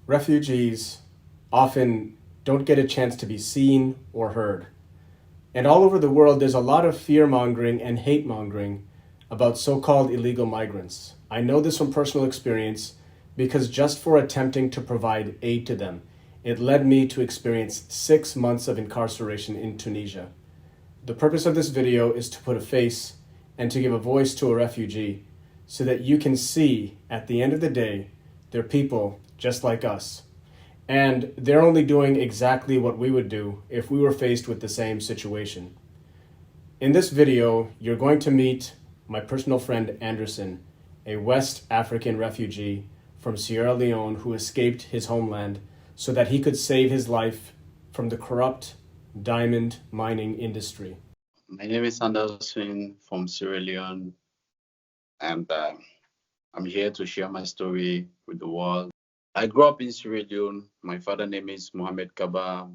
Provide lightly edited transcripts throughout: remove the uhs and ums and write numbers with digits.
Refugees often don't get a chance to be seen or heard. And all over the world, there's a lot of fear mongering and hate mongering about so called illegal migrants. I know this from personal experience because just for attempting to provide aid to them, it led me to experience 6 months of incarceration in Tunisia. The purpose of this video is to put a face and to give a voice to a refugee so that you can see at the end of the day, they're people just like us. And they're only doing exactly what we would do if we were faced with the same situation. In this video, you're going to meet my personal friend Anderson, a West African refugee from Sierra Leone who escaped his homeland so that he could save his life from the corrupt diamond mining industry. My name is Anderson from Sierra Leone, and I'm here to share my story with the world. I grew up in Sierra Leone. My father's name is Mohammed Kaba.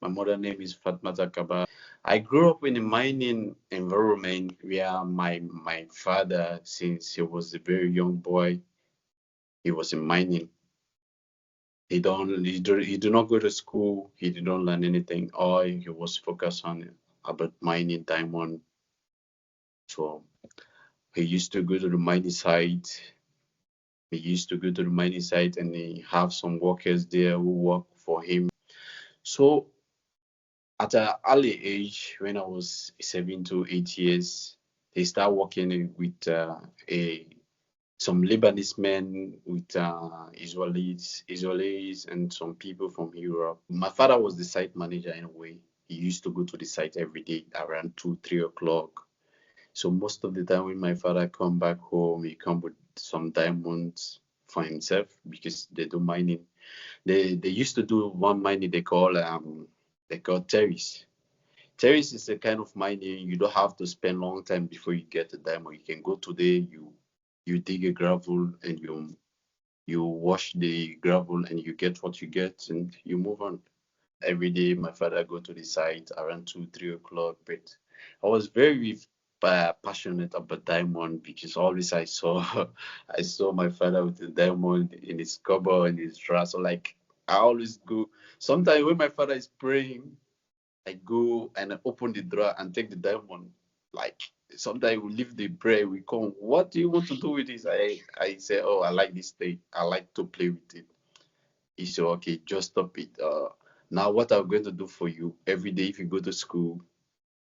My mother's name is Fatmata Kaba. I grew up in a mining environment where my father, since he was a very young boy, he was in mining. He did not go to school. He did not learn anything. All he was focused on about mining diamond. So he used to go to the mining site. He used to go to the mining site and he have some workers there who work for him. So at an early age, when I was 7 to 8 years, they start working with some Lebanese men, with Israelis, and some people from Europe. My father was the site manager in a way. He used to go to the site every day around 2, 3 o'clock. So most of the time when my father come back home, he come with some diamonds for himself because they do mining. They used to do one mining they call terrace. Terrace is a kind of mining you don't have to spend long time before you get a diamond. You can go today, you dig a gravel and you wash the gravel and you get what you get and you move on. Every day my father go to the site around 2, 3 o'clock, but I was very passionate about diamond because always I saw I saw my father with the diamond in his cupboard in his drawer. So like I always go. Sometimes when my father is praying, I go and I open the drawer and take the diamond. Like sometimes we leave the prayer, we come. What do you want to do with this? I say, oh, I like this thing. I like to play with it. He said, okay, just stop it. Now what I'm going to do for you every day if you go to school,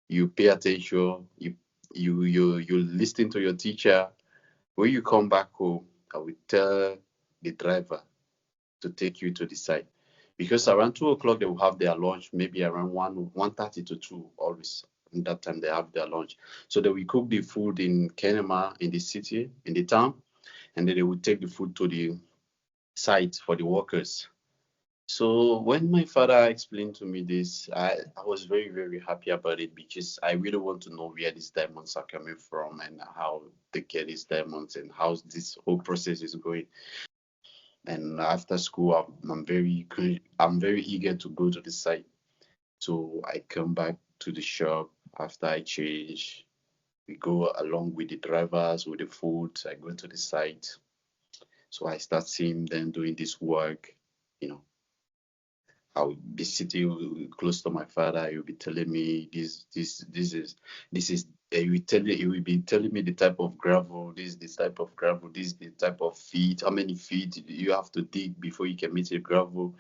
you pay attention, you listen to your teacher. When you come back home, I will tell the driver to take you to the site. Because around 2 o'clock they will have their lunch, maybe around 1:30 to 2 always. In that time they have their lunch. So they will cook the food in Kenema, in the city, in the town, and then they will take the food to the site for the workers. So when my father explained to me this, I was very, very happy about it because I really want to know where these diamonds are coming from and how they get these diamonds and how this whole process is going. And after school, I'm very eager to go to the site. So I come back to the shop after I change. We go along with the drivers, with the food. I go to the site. So I start seeing them doing this work, you know. I'll be sitting close to my father. He'll be telling me this is. He will be telling me the type of gravel. This type of gravel. This the type of feet. How many feet you have to dig before you can meet a gravel,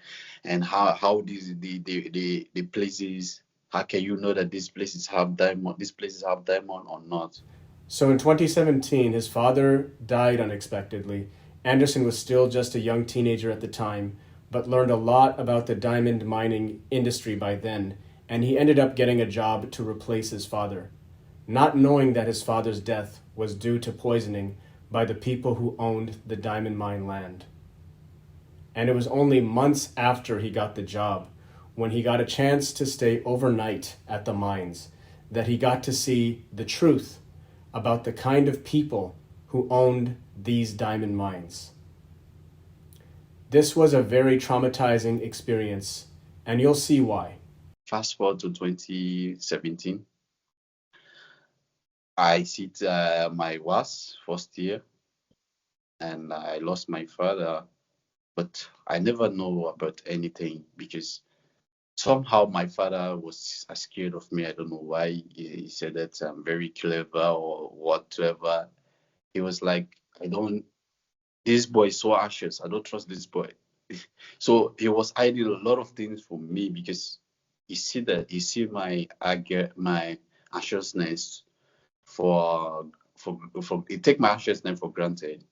and how the places. How can you know that these places have diamond? These places have diamond or not? So in 2017, his father died unexpectedly. Anderson was still just a young teenager at the time, but learned a lot about the diamond mining industry by then, and he ended up getting a job to replace his father, not knowing that his father's death was due to poisoning by the people who owned the diamond mine land. And it was only months after he got the job, when he got a chance to stay overnight at the mines, that he got to see the truth about the kind of people who owned these diamond mines. This was a very traumatizing experience, and you'll see why. Fast forward to 2017. I sit my was first year, and I lost my father But I never know about anything because somehow my father was scared of me. I don't know why. He said that I'm very clever or whatever. He was like, I don't, this boy is so anxious. I don't trust this boy. So he was hiding a lot of things from me because he see my my anxiousness for he take my anxiousness for granted.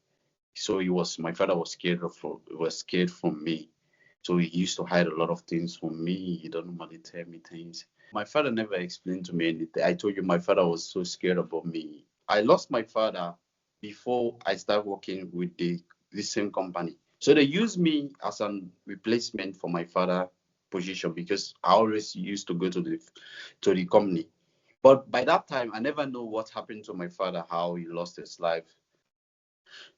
So my father was scared from me. So he used to hide a lot of things from me. He don't normally tell me things. My father never explained to me anything. I told you my father was so scared about me. I lost my father before I started working with the same company. So they used me as an replacement for my father position because I always used to go to the company. But by that time, I never know what happened to my father, how he lost his life.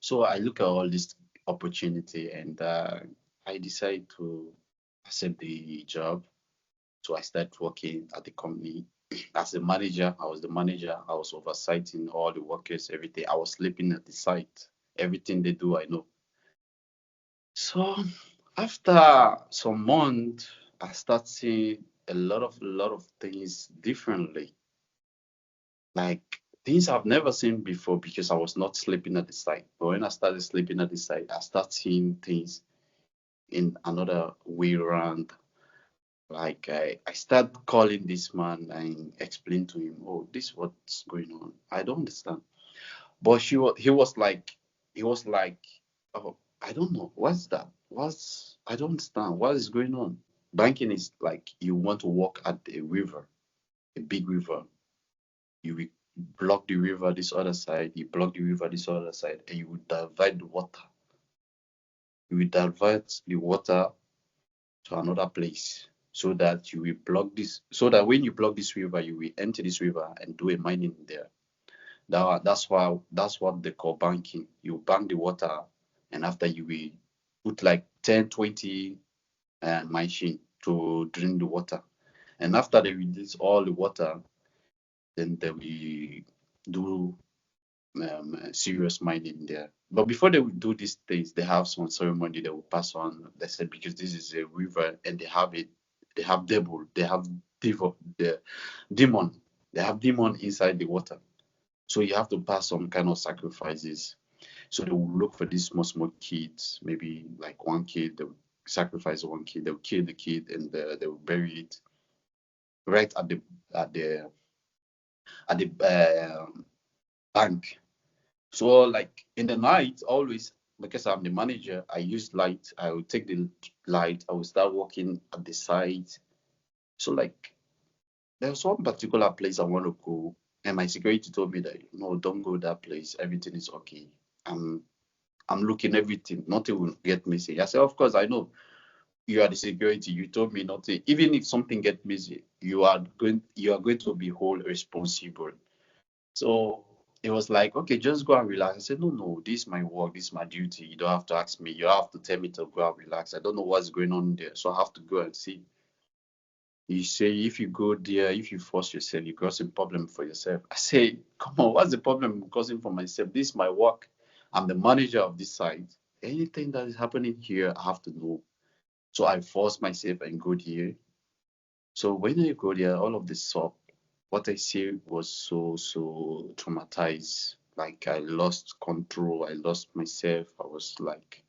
So I look at all this opportunity and I decide to accept the job. So I started working at the company as a manager. I was the manager. I was oversighting all the workers, everything. I was sleeping at the site. Everything they do, I know. So after some months, I start seeing a lot of things differently. Like things I've never seen before because I was not sleeping at the site. But when I started sleeping at the site, I start seeing things in another way around. Like I start calling this man and explain to him, oh, this what's going on. I don't understand. But he was like, oh, I don't know. What's that? I don't understand. What is going on? Banking is like you want to walk at a river, a big river. You will block the river this other side, you block the river this other side, and you will divert the water. You will divert the water to another place so that you will block this, so that when you block this river, you will enter this river and do a mining there. That's what they call banking. You bank the water, and after you will put like 10, 20 machine to drink the water. And after they release all the water, then they will do serious mining there. But before they would do these things, they have some ceremony they will pass on. They said because this is a river and they have devil, they have the demon, they have demon inside the water. So you have to pass some kind of sacrifices. So they will look for these small kids, maybe like one kid, they will sacrifice one kid, they will kill the kid and they will bury it right at the at the bank. So like in the night, always because I'm the manager, I use light. I will take the light. I will start working at the site. So like there's one particular place I want to go, and my security told me that no, don't go that place. Everything is okay. I'm I'm looking everything. Nothing will get missing. I said, of course I know. You are the security. You told me nothing. Even if something get missing, you are going to be hold responsible. So it was like, okay, just go and relax. I said, no, no, this is my work, this is my duty. You don't have to ask me. You have to tell me to go and relax. I don't know what's going on there. So I have to go and see. You say if you go there, if you force yourself, you cause a problem for yourself. I say, come on, what's the problem I'm causing for myself? This is my work. I'm the manager of this site. Anything that is happening here, I have to know. So I force myself and go there. So when I go there, all of this stuff, what I see was so traumatized. Like I lost control, I lost myself. I was like,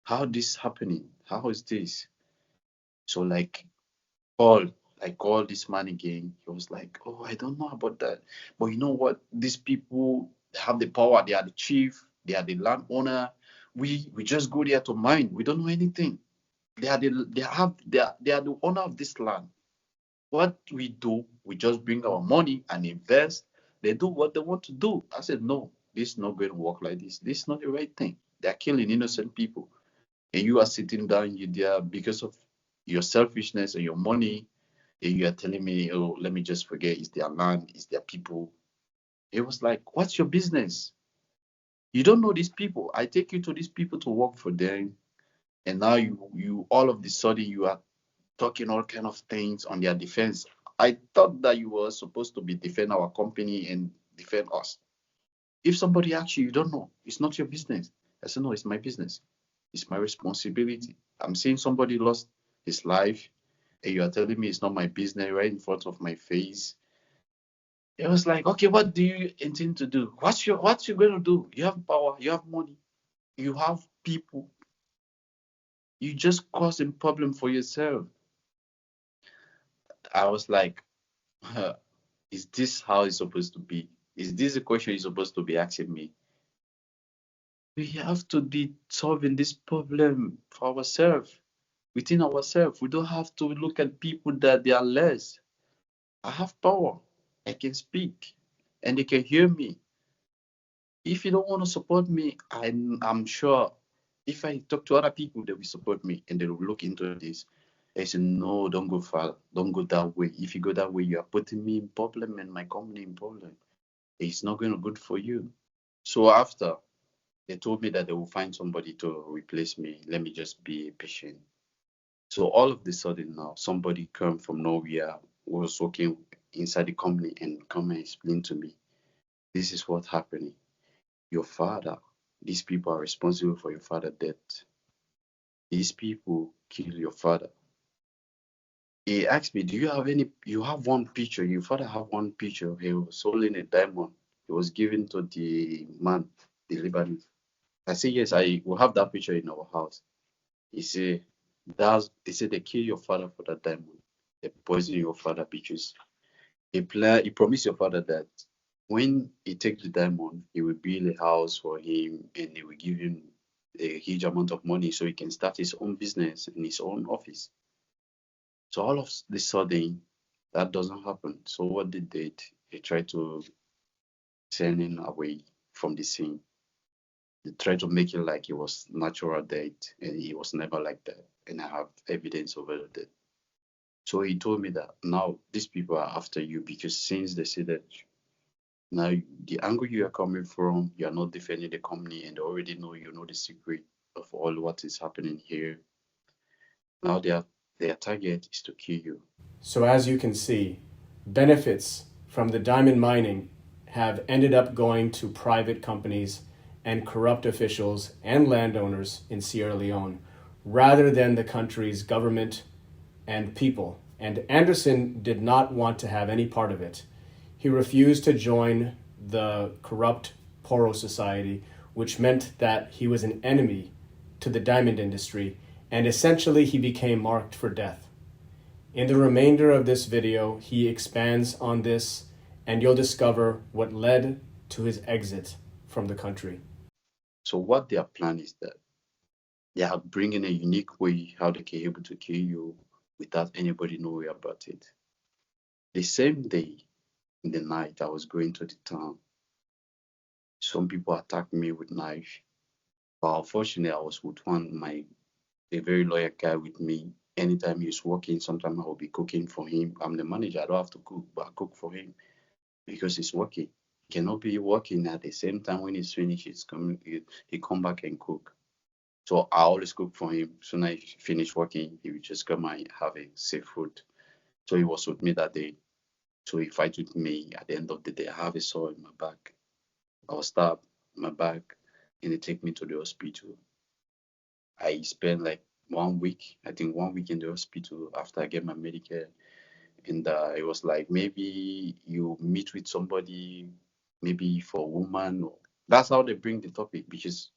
how this happening? How is this? So like call, I called this man again. He was like, oh, I don't know about that. But you know what? These people they have the power. They are the chief. They are the landowner. We just go there to mine. We don't know anything. They are the owner of this land. What we do, we just bring our money and invest. They do what they want to do. I said, no, this is not going to work like this. This is not the right thing. They're killing innocent people. And you are sitting down there because of your selfishness and your money. And you are telling me, oh, let me just forget it's their land, it's their people. It was like, what's your business? You don't know these people. I take you to these people to work for them. And now you all of the sudden you are talking all kind of things on their defense. I thought that you were supposed to be defend our company and defend us. If somebody asks you, you don't know. It's not your business. I said, no, it's my business. It's my responsibility. I'm seeing somebody lost his life, and you are telling me it's not my business right in front of my face. It was like, okay, what do you intend to do? What you gonna do? You have power, you have money, you have people. You just causing problem for yourself. I was like, is this how it's supposed to be? Is this a question you're supposed to be asking me? We have to be solving this problem for ourselves, within ourselves. We don't have to look at people that they are less. I have power. I can speak, and they can hear me. If you don't want to support me, I'm sure if I talk to other people, they will support me and they will look into this. They say, no, don't go far. Don't go that way. If you go that way, you are putting me in problem and my company in problem. It's not going to good for you. So after they told me that they will find somebody to replace me, let me just be patient. So all of the sudden now, somebody come from nowhere who was working inside the company and come and explain to me, this is what happening. Your father, these people are responsible for your father's death. These people kill your father. He asked me, do you have you have one picture, your father have one picture, he was holding a diamond. It was given to the man, the Lebanese. I said, yes, I will have that picture in our house. He said, they said they kill your father for that diamond. They poison your father because he promised your father that when he takes the diamond, he will build a house for him and he will give him a huge amount of money so he can start his own business in his own office. So all of the sudden, that doesn't happen. So what they did, they tried to send him away from the scene. They tried to make it like it was natural death, and he was never like that. And I have evidence over that. So he told me that now these people are after you because since they say that now the angle you are coming from, you are not defending the company, and they already know you know the secret of all what is happening here. Now their target is to kill you. So, as you can see, benefits from the diamond mining have ended up going to private companies and corrupt officials and landowners in Sierra Leone rather than the country's government and people. And Anderson did not want to have any part of it. He refused to join the corrupt Poro Society, which meant that he was an enemy to the diamond industry, and essentially he became marked for death. In the remainder of this video, he expands on this, and you'll discover what led to his exit from the country. So what their plan is that they are bringing a unique way how they can be able to kill you without anybody knowing about it. The same day in the night, I was going to the town. Some people attacked me with knife, but unfortunately, I was with a very loyal guy with me. Anytime he's working, sometimes I will be cooking for him. I'm the manager. I don't have to cook, but I cook for him because he's working. He cannot be working at the same time when he's finished. He come back and cook. So I always cook for him. Soon I finish working, he will just come and have a safe food. So he was with me that day. So he fight with me. At the end of the day, I have a sore in my back. I was stabbed in my back, and they take me to the hospital. I spent like 1 week, I think 1 week in the hospital after I get my Medicare. And it was like maybe you meet with somebody, maybe for a woman. Or, that's how they bring the topic because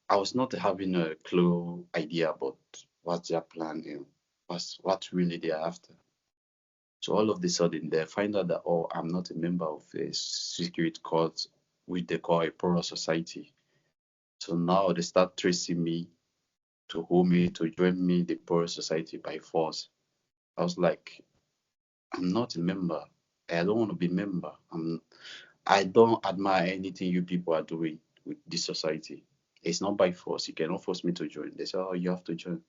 I was not having a clue idea about what's their plan and what really they're after. So all of a sudden they find out that I'm not a member of a secret cult which they call a Poro Society. So now they start tracing me to hold me to join me the Poro Society by force. I was like, I'm not a member. I don't want to be a member. I don't admire anything you people are doing with this society. It's not by force. You cannot force me to join. They say, oh, you have to join.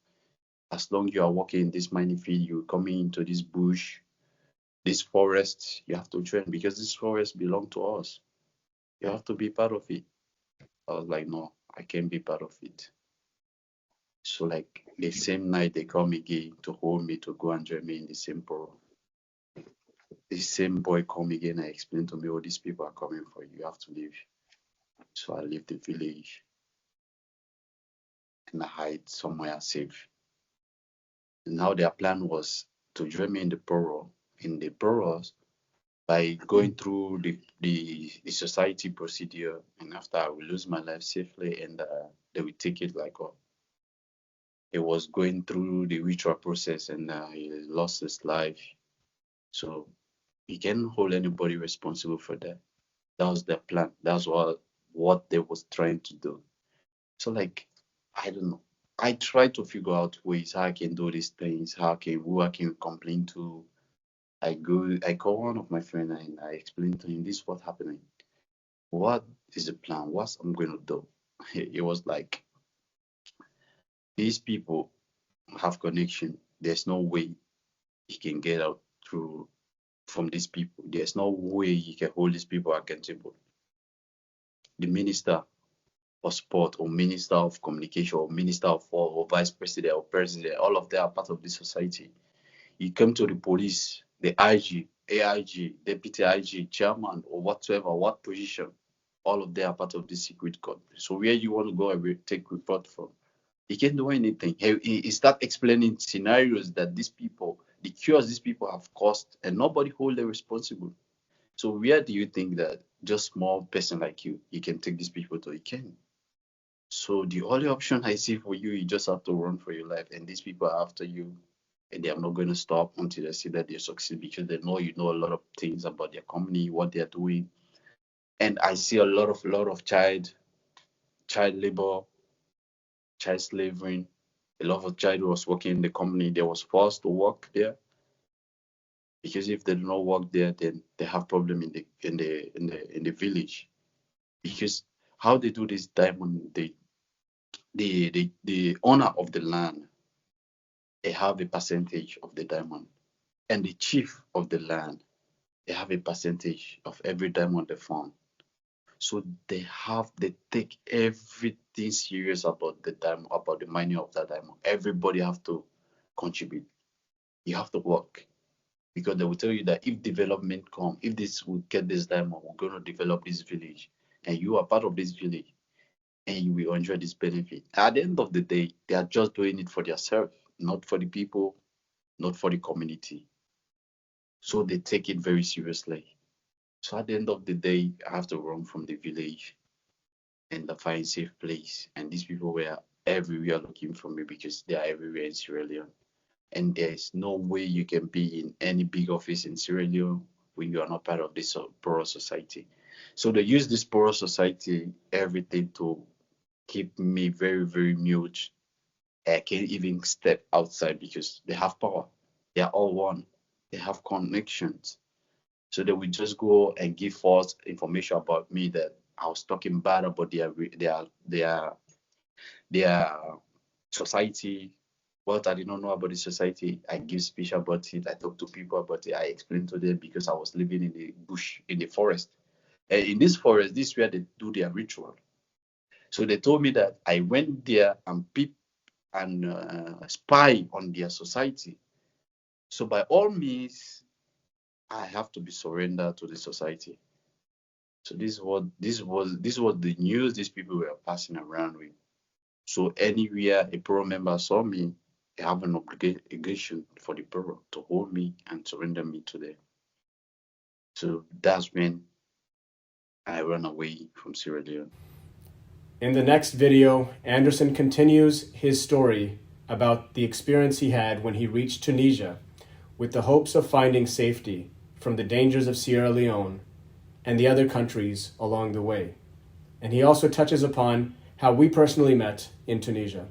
As long you are working in this mining field, you're coming into this bush, this forest, you have to join because this forest belong to us. You have to be part of it. I was like, no, I can't be part of it. So like the same night they come again to hold me to go and join me in the same pro. The same boy come again and explain to me, oh, these people are coming for you. You have to leave. So I leave the village. and hide somewhere safe. Now their plan was to join me in the Poro. In the Poros, by going through the society procedure, and after I will lose my life safely, and they will take it like, oh, he was going through the ritual process and he lost his life. So you can't hold anybody responsible for that. That was their plan. That's what they was trying to do. So like, I don't know. I try to figure out ways how I can do these things, who I can complain to. I call one of my friends and I explain to him this is what's happening. What is the plan? What I'm going to do? It was like, these people have connection. There's no way he can get out through from these people. There's no way he can hold these people accountable. The minister of sport or minister of communication or minister of war or vice president or president, all of them are part of this society. You come to the police, the IG, AIG, deputy IG, chairman, or whatsoever, what position, all of them are part of this secret code. So where you want to go and take report from? He can't do anything. He start explaining scenarios that these people, the cures these people have caused, and nobody hold them responsible. So where do you think that just small person like you can take these people to? You can. So the only option I see for you just have to run for your life, and these people are after you, and they are not going to stop until they see that they succeed because they know you know a lot of things about their company, what they are doing. And I see a lot of child labor, child slavery. A lot of child was working in the company. They was forced to work there because if they do not work there, then they have problem in the village. Because how they do this diamond, the owner of the land, they have a percentage of the diamond, and the chief of the land, they have a percentage of every diamond they found. So they take everything serious about the diamond, about the mining of that diamond. Everybody have to contribute. You have to work because they will tell you that if development come, if this will get this diamond, we're going to develop this village, and you are part of this village, and you will enjoy this benefit. At the end of the day, they are just doing it for themselves, not for the people, not for the community. So they take it very seriously. So at the end of the day, I have to run from the village and find a safe place. And these people were everywhere looking for me because they are everywhere in Sierra Leone. And there's no way you can be in any big office in Sierra Leone when you are not part of this Poro Society. So they use this Poro Society, everything to keep me very, very mute. I can't even step outside because they have power. They are all one. They have connections. So they would just go and give false information about me that I was talking bad about their society. What I did not know about the society, I give speech about it. I talk to people about it. I explain to them because I was living in the bush, in the forest. And in this forest, this is where they do their ritual. So they told me that I went there and peep and spy on their society. So by all means, I have to be surrendered to the society. So this was the news these people were passing around with. So anywhere a Pro member saw me, they have an obligation for the Pro to hold me and surrender me to them. So that's when I ran away from Sierra Leone. In the next video, Anderson continues his story about the experience he had when he reached Tunisia with the hopes of finding safety from the dangers of Sierra Leone and the other countries along the way. And he also touches upon how we personally met in Tunisia.